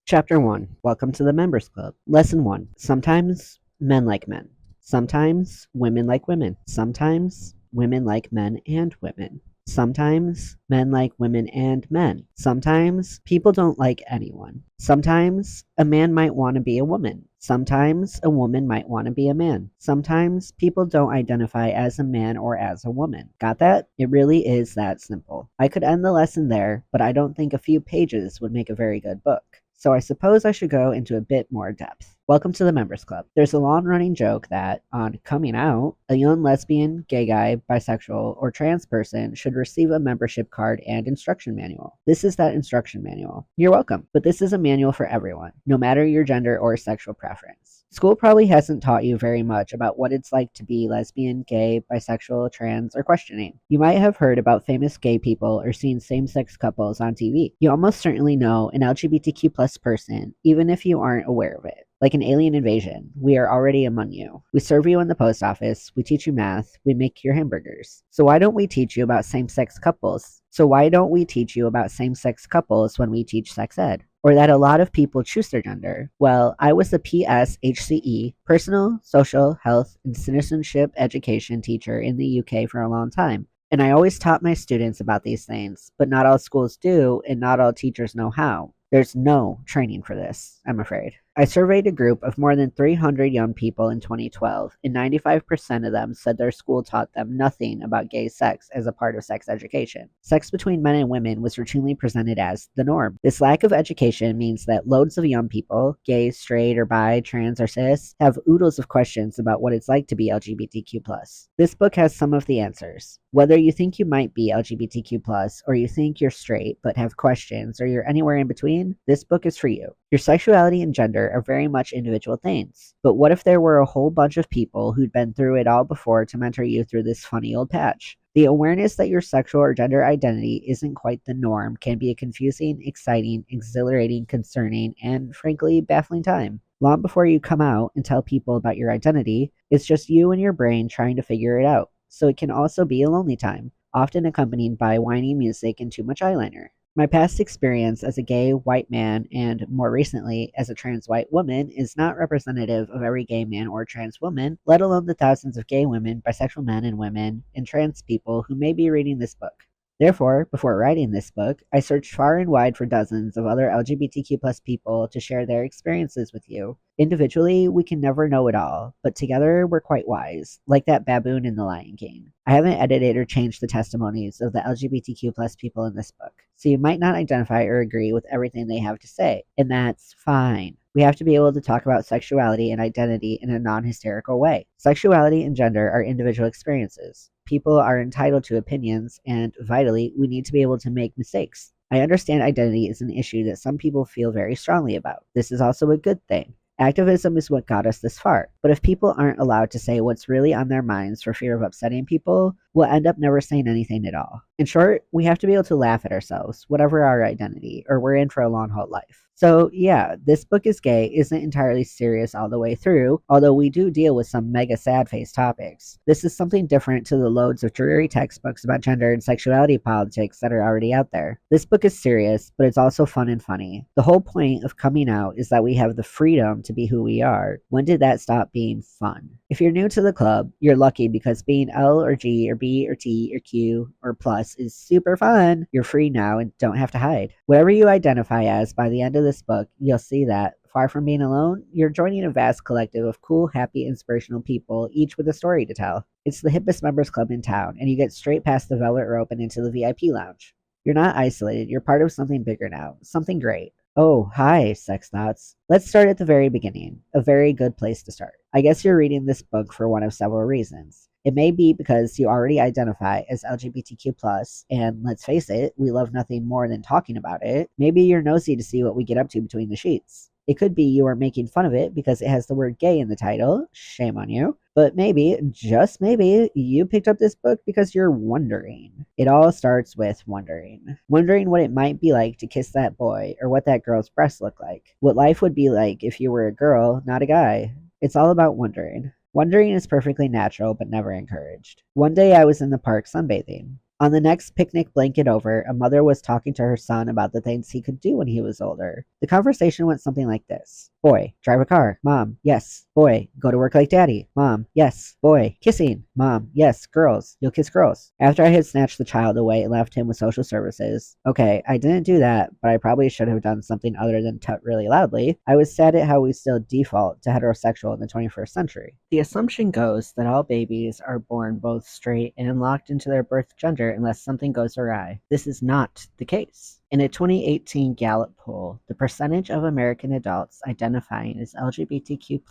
Chapter 1. Welcome to the Members Club. Lesson 1. Sometimes men like men. Sometimes women like women. Sometimes women like men and women. Sometimes men like women and men. Sometimes people don't like anyone. Sometimes a man might want to be a woman. Sometimes a woman might want to be a man. Sometimes people don't identify as a man or as a woman. Got that? It really is that simple. I could end the lesson there, but I don't think a few pages would make a very good book. So I suppose I should go into a bit more depth. Welcome to the Members Club. There's a long running joke that, on coming out, a young lesbian, gay guy, bisexual, or trans person should receive a membership card and instruction manual. This is that instruction manual. You're welcome, but this is a manual for everyone, no matter your gender or sexual preference. School probably hasn't taught you very much about what it's like to be lesbian, gay, bisexual, trans, or questioning. You might have heard about famous gay people or seen same-sex couples on TV. You almost certainly know an LGBTQ plus person, even if you aren't aware of it. Like an alien invasion, we are already among you. We serve you in the post office, we teach you math, we make your hamburgers. So why don't we teach you about same-sex couples? When we teach sex ed? Or that a lot of people choose their gender? Well, I was a PSHCE, Personal, Social, Health, and Citizenship Education teacher in the UK for a long time. And I always taught my students about these things, but not all schools do, and not all teachers know how. There's no training for this, I'm afraid. I surveyed a group of more than 300 young people in 2012, and 95% of them said their school taught them nothing about gay sex as a part of sex education. Sex between men and women was routinely presented as the norm. This lack of education means that loads of young people, gay, straight, or bi, trans, or cis, have oodles of questions about what it's like to be LGBTQ+. This book has some of the answers. Whether you think you might be LGBTQ+, or you think you're straight but have questions, or you're anywhere in between, this book is for you. Your sexuality and gender are very much individual things. But what if there were a whole bunch of people who'd been through it all before to mentor you through this funny old patch? The awareness that your sexual or gender identity isn't quite the norm can be a confusing, exciting, exhilarating, concerning, and frankly, baffling time. Long before you come out and tell people about your identity, it's just you and your brain trying to figure it out. So it can also be a lonely time, often accompanied by whiny music and too much eyeliner. My past experience as a gay white man and, more recently, as a trans white woman is not representative of every gay man or trans woman, let alone the thousands of gay women, bisexual men and women, and trans people who may be reading this book. Therefore, before writing this book, I searched far and wide for dozens of other LGBTQ plus people to share their experiences with you. Individually, we can never know it all, but together we're quite wise, like that baboon in The Lion King. I haven't edited or changed the testimonies of the LGBTQ plus people in this book, so you might not identify or agree with everything they have to say, and that's fine. We have to be able to talk about sexuality and identity in a non-hysterical way. Sexuality and gender are individual experiences. People are entitled to opinions, and vitally, we need to be able to make mistakes. I understand identity is an issue that some people feel very strongly about. This is also a good thing. Activism is what got us this far. But if people aren't allowed to say what's really on their minds for fear of upsetting people, we'll end up never saying anything at all. In short, we have to be able to laugh at ourselves, whatever our identity, or we're in for a long haul life. So yeah, This Book is Gay isn't entirely serious all the way through, although we do deal with some mega sad face topics. This is something different to the loads of dreary textbooks about gender and sexuality politics that are already out there. This book is serious, but it's also fun and funny. The whole point of coming out is that we have the freedom to be who we are. When did that stop being fun? If you're new to the club, you're lucky because being L or G or B or T or Q or plus is super fun. You're free now and don't have to hide. Whatever you identify as, by the end of this book, you'll see that, far from being alone, you're joining a vast collective of cool, happy, inspirational people, each with a story to tell. It's the hippest members club in town, and you get straight past the velvet rope and into the VIP lounge. You're not isolated, you're part of something bigger now, something great. Oh, hi, sex thoughts. Let's start at the very beginning. A very good place to start. I guess you're reading this book for one of several reasons. It may be because you already identify as LGBTQ+, and let's face it, we love nothing more than talking about it. Maybe you're nosy to see what we get up to between the sheets. It could be you are making fun of it because it has the word gay in the title. Shame on you. But maybe, just maybe, you picked up this book because you're wondering. It all starts with wondering. Wondering what it might be like to kiss that boy, or what that girl's breasts look like. What life would be like if you were a girl, not a guy. It's all about wondering. Wondering is perfectly natural, but never encouraged. One day I was in the park sunbathing. On the next picnic blanket over, a mother was talking to her son about the things he could do when he was older. The conversation went something like this: Boy, drive a car. Mom, yes. Boy, go to work like daddy. Mom, yes. Boy, kissing. Mom, yes. Girls, you'll kiss girls. After I had snatched the child away and left him with social services, okay, I didn't do that, but I probably should have done something other than tut really loudly. I was sad at how we still default to heterosexual in the 21st century. The assumption goes that all babies are born both straight and locked into their birth gender unless something goes awry. This is not the case. In a 2018 Gallup poll, the percentage of American adults identifying as LGBTQ+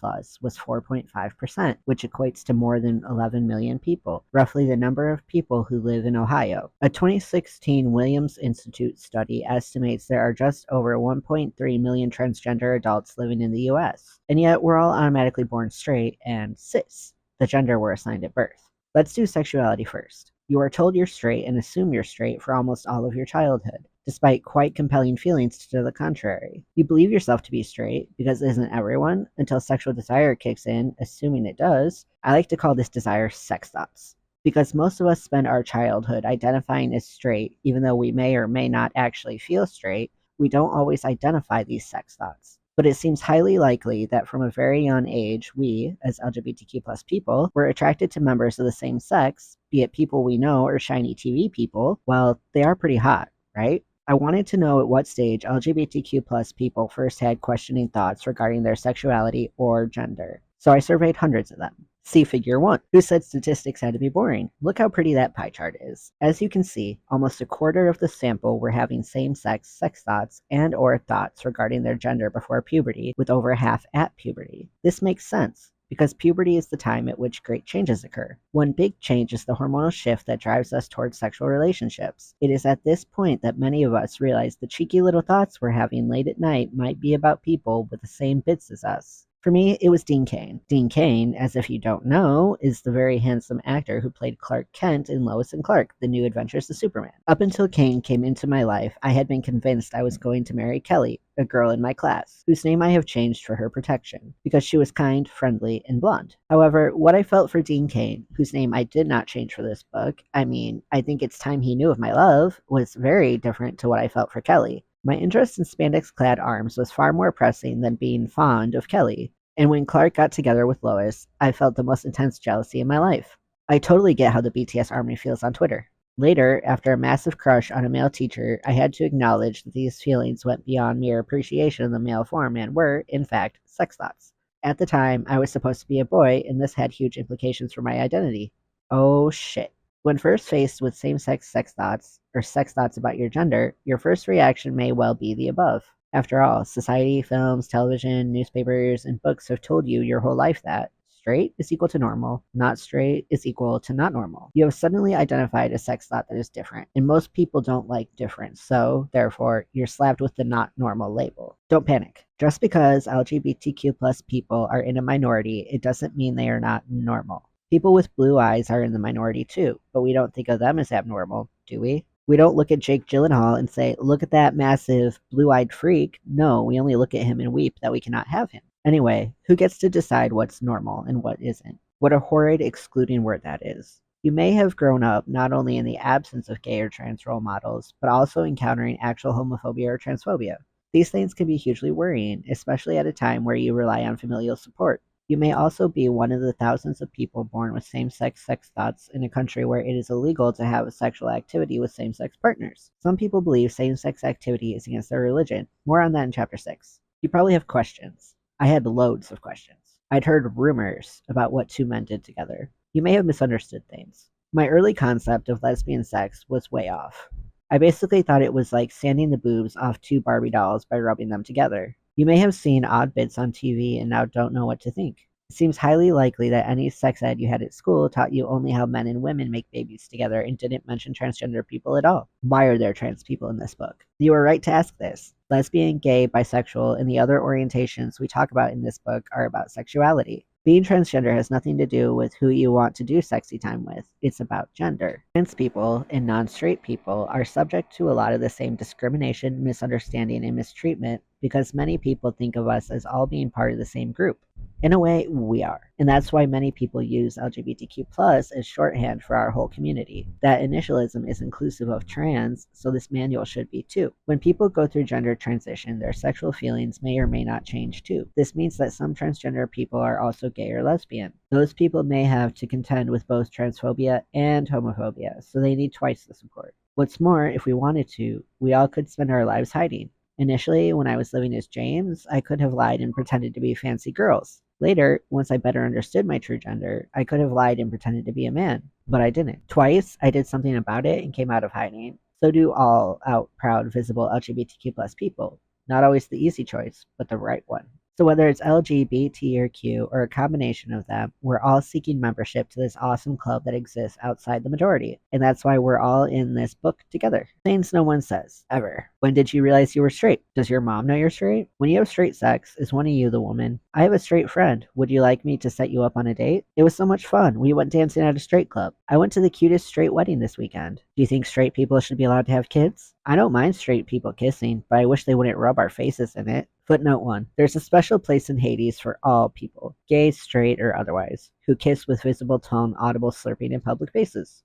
was 4.5%, which equates to more than 11 million people, roughly the number of people who live in Ohio. A 2016 Williams Institute study estimates there are just over 1.3 million transgender adults living in the US, and yet we're all automatically born straight and cis, the gender we're assigned at birth. Let's do sexuality first. You are told you're straight and assume you're straight for almost all of your childhood, despite quite compelling feelings to the contrary. You believe yourself to be straight, because isn't everyone, until sexual desire kicks in, assuming it does. I like to call this desire sex thoughts. Because most of us spend our childhood identifying as straight, even though we may or may not actually feel straight, we don't always identify these sex thoughts. But it seems highly likely that from a very young age, we, as LGBTQ+ people, were attracted to members of the same sex, be it people we know or shiny TV people. Well, they are pretty hot, right? I wanted to know at what stage LGBTQ+ people first had questioning thoughts regarding their sexuality or gender. So I surveyed hundreds of them. See figure 1. Who said statistics had to be boring? Look how pretty that pie chart is. As you can see, almost a quarter of the sample were having same-sex sex thoughts and or thoughts regarding their gender before puberty, with over half at puberty. This makes sense, because puberty is the time at which great changes occur. One big change is the hormonal shift that drives us towards sexual relationships. It is at this point that many of us realize the cheeky little thoughts we're having late at night might be about people with the same bits as us. For me, it was Dean Cain. Dean Cain, as if you don't know, is the very handsome actor who played Clark Kent in Lois and Clark, The New Adventures of Superman. Up until Cain came into my life, I had been convinced I was going to marry Kelly, a girl in my class, whose name I have changed for her protection, because she was kind, friendly, and blonde. However, what I felt for Dean Cain, whose name I did not change for this book, I think it's time he knew of my love, was very different to what I felt for Kelly. My interest in spandex-clad arms was far more pressing than being fond of Kelly, and when Clark got together with Lois, I felt the most intense jealousy in my life. I totally get how the BTS army feels on Twitter. Later, after a massive crush on a male teacher, I had to acknowledge that these feelings went beyond mere appreciation of the male form and were, in fact, sex thoughts. At the time, I was supposed to be a boy, and this had huge implications for my identity. Oh shit. When first faced with same-sex sex thoughts, or sex thoughts about your gender, your first reaction may well be the above. After all, society, films, television, newspapers, and books have told you your whole life that straight is equal to normal, not straight is equal to not normal. You have suddenly identified a sex thought that is different, and most people don't like difference, so, therefore, you're slapped with the not normal label. Don't panic. Just because LGBTQ+ people are in a minority, it doesn't mean they are not normal. People with blue eyes are in the minority too, but we don't think of them as abnormal, do we? We don't look at Jake Gyllenhaal and say, look at that massive blue-eyed freak. No, we only look at him and weep that we cannot have him. Anyway, who gets to decide what's normal and what isn't? What a horrid, excluding word that is. You may have grown up not only in the absence of gay or trans role models, but also encountering actual homophobia or transphobia. These things can be hugely worrying, especially at a time where you rely on familial support. You may also be one of the thousands of people born with same-sex sex thoughts in a country where it is illegal to have sexual activity with same-sex partners. Some people believe same-sex activity is against their religion. More on that in Chapter 6. You probably have questions. I had loads of questions. I'd heard rumors about what two men did together. You may have misunderstood things. My early concept of lesbian sex was way off. I basically thought it was like sanding the boobs off two Barbie dolls by rubbing them together. You may have seen odd bits on TV and now don't know what to think. It seems highly likely that any sex ed you had at school taught you only how men and women make babies together and didn't mention transgender people at all. Why are there trans people in this book? You are right to ask this. Lesbian, gay, bisexual, and the other orientations we talk about in this book are about sexuality. Being transgender has nothing to do with who you want to do sexy time with. It's about gender. Trans people and non-straight people are subject to a lot of the same discrimination, misunderstanding, and mistreatment because many people think of us as all being part of the same group. In a way, we are. And that's why many people use LGBTQ plus as shorthand for our whole community. That initialism is inclusive of trans, so this manual should be too. When people go through gender transition, their sexual feelings may or may not change too. This means that some transgender people are also gay or lesbian. Those people may have to contend with both transphobia and homophobia, so they need twice the support. What's more, if we wanted to, we all could spend our lives hiding. Initially, when I was living as James, I could have lied and pretended to be fancy girls. Later, once I better understood my true gender, I could have lied and pretended to be a man, but I didn't. Twice, I did something about it and came out of hiding. So do all out, proud, visible LGBTQ plus people. Not always the easy choice, but the right one. So whether it's LGBT or Q or a combination of them, we're all seeking membership to this awesome club that exists outside the majority. And that's why we're all in this book together. Things no one says, ever. When did you realize you were straight? Does your mom know you're straight? When you have straight sex, is one of you the woman? I have a straight friend. Would you like me to set you up on a date? It was so much fun. We went dancing at a straight club. I went to the cutest straight wedding this weekend. Do you think straight people should be allowed to have kids? I don't mind straight people kissing, but I wish they wouldn't rub our faces in it. Footnote 1. There's a special place in Hades for all people, gay, straight, or otherwise, who kiss with visible tongue, audible slurping in public places.